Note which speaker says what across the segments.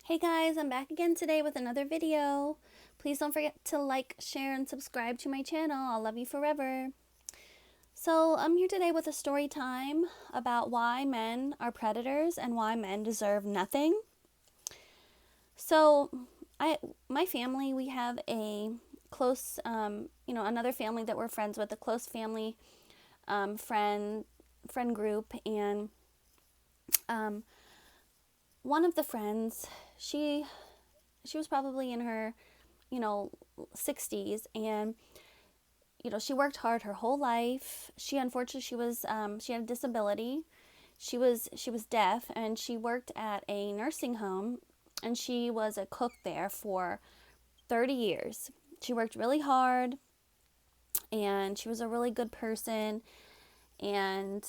Speaker 1: Hey guys, I'm back again today with another video. Please don't forget to like, share, and subscribe to my channel. I'll love you forever. So I'm here today with a story time about why men are predators and why men deserve nothing. So my family, we have a close, another family that we're friends with, a close family friend group, and um, one of the friends, she was probably in her, you know, 60s, and she worked hard her whole life. She unfortunately she had a disability. She was deaf, and she worked at a nursing home, and she was a cook there for 30 years. She worked really hard, and she was a really good person, and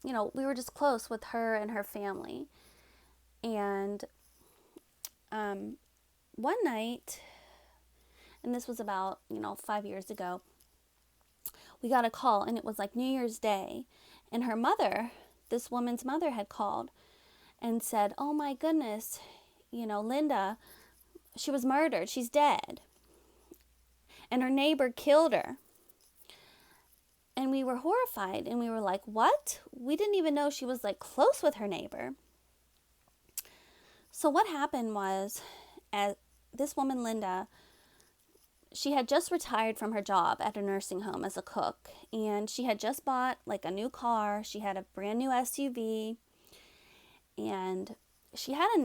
Speaker 1: we were just close with her and her family. And one night, and this was about 5 years ago, we got a call, and it was like New Year's Day, and her mother, this woman's mother, had called and said, "Oh my goodness, Linda, she was murdered. She's dead, and her neighbor killed her." And we were horrified, and we were like, "What?" We didn't even know she was like close with her neighbor. So what happened was, as this woman Linda, she had just retired from her job at a nursing home as a cook, and she had just bought like a new car. She had a brand new SUV, and she had a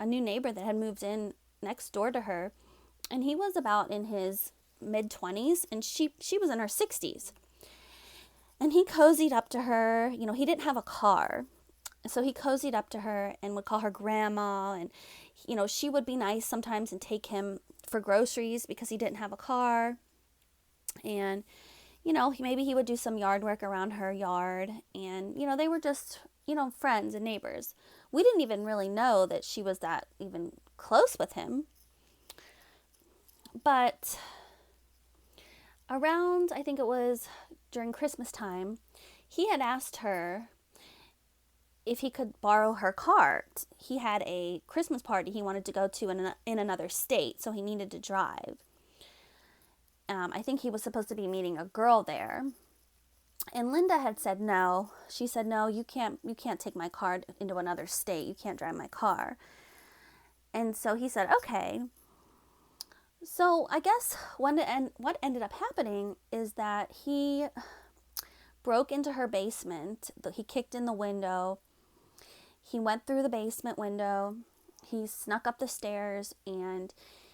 Speaker 1: new neighbor that had moved in next door to her, and he was about in his mid 20s, and she was in her 60s. And he cozied up to her. He didn't have a car, so he cozied up to her and would call her grandma, and she would be nice sometimes and take him for groceries because he didn't have a car. And maybe he would do some yard work around her yard, and they were just friends and neighbors. We didn't even really know that she was that even close with him. But around, I think it was during Christmas time, he had asked her if he could borrow her car. He had a Christmas party he wanted to go to in another state, so he needed to drive. I think he was supposed to be meeting a girl there. And Linda had said no. She said, "No, you can't take my car into another state. You can't drive my car." And so he said, "Okay." So I guess what ended up happening is that he broke into her basement. He kicked in the window. He went through the basement window. He snuck up the stairs, and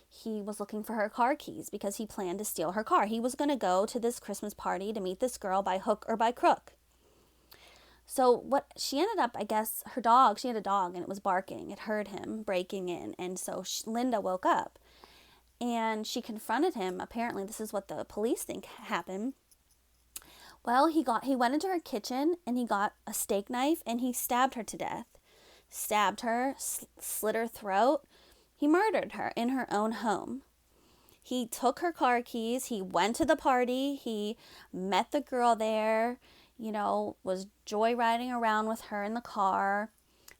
Speaker 1: he was looking for her car keys because he planned to steal her car. He was going to go to this Christmas party to meet this girl by hook or by crook. So what she ended up, I guess, she had a dog, and it was barking. It heard him breaking in, and so Linda woke up, and she confronted him. Apparently, this is what the police think happened. Well, he went into her kitchen, and he got a steak knife, and he stabbed her to death. Stabbed her, slit her throat. He murdered her in her own home. He took her car keys. He went to the party. He met the girl there, was joyriding around with her in the car,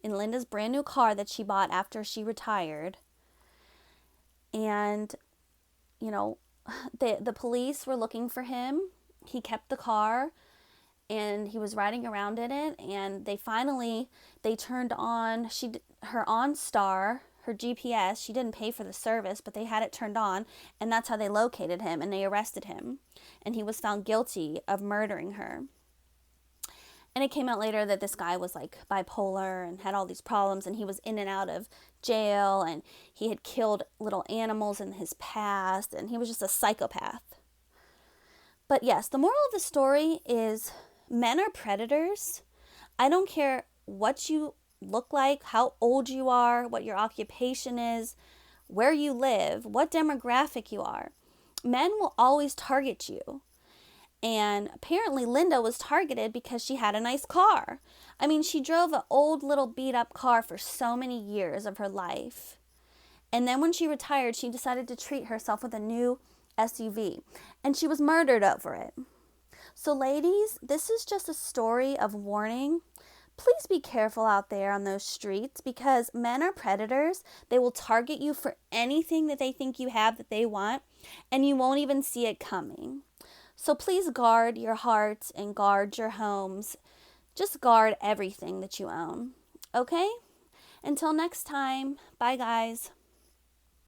Speaker 1: in Linda's brand new car that she bought after she retired. And, the police were looking for him. He kept the car, and he was riding around in it, and they turned on her OnStar, her GPS. She didn't pay for the service, but they had it turned on, and that's how they located him, and they arrested him, and he was found guilty of murdering her. And it came out later that this guy was like bipolar and had all these problems, and he was in and out of jail, and he had killed little animals in his past, and he was just a psychopath. But yes, the moral of the story is men are predators. I don't care what you look like, how old you are, what your occupation is, where you live, what demographic you are. Men will always target you. And apparently Linda was targeted because she had a nice car. I mean, she drove an old little beat up car for so many years of her life. And then when she retired, she decided to treat herself with a new SUV. And she was murdered over it. So ladies, this is just a story of warning. please be careful out there on those streets because men are predators. They will target you for anything that they think you have that they want, and you won't even see it coming. So please guard your hearts and guard your homes. Just guard everything that you own. Okay? Until next time, bye guys.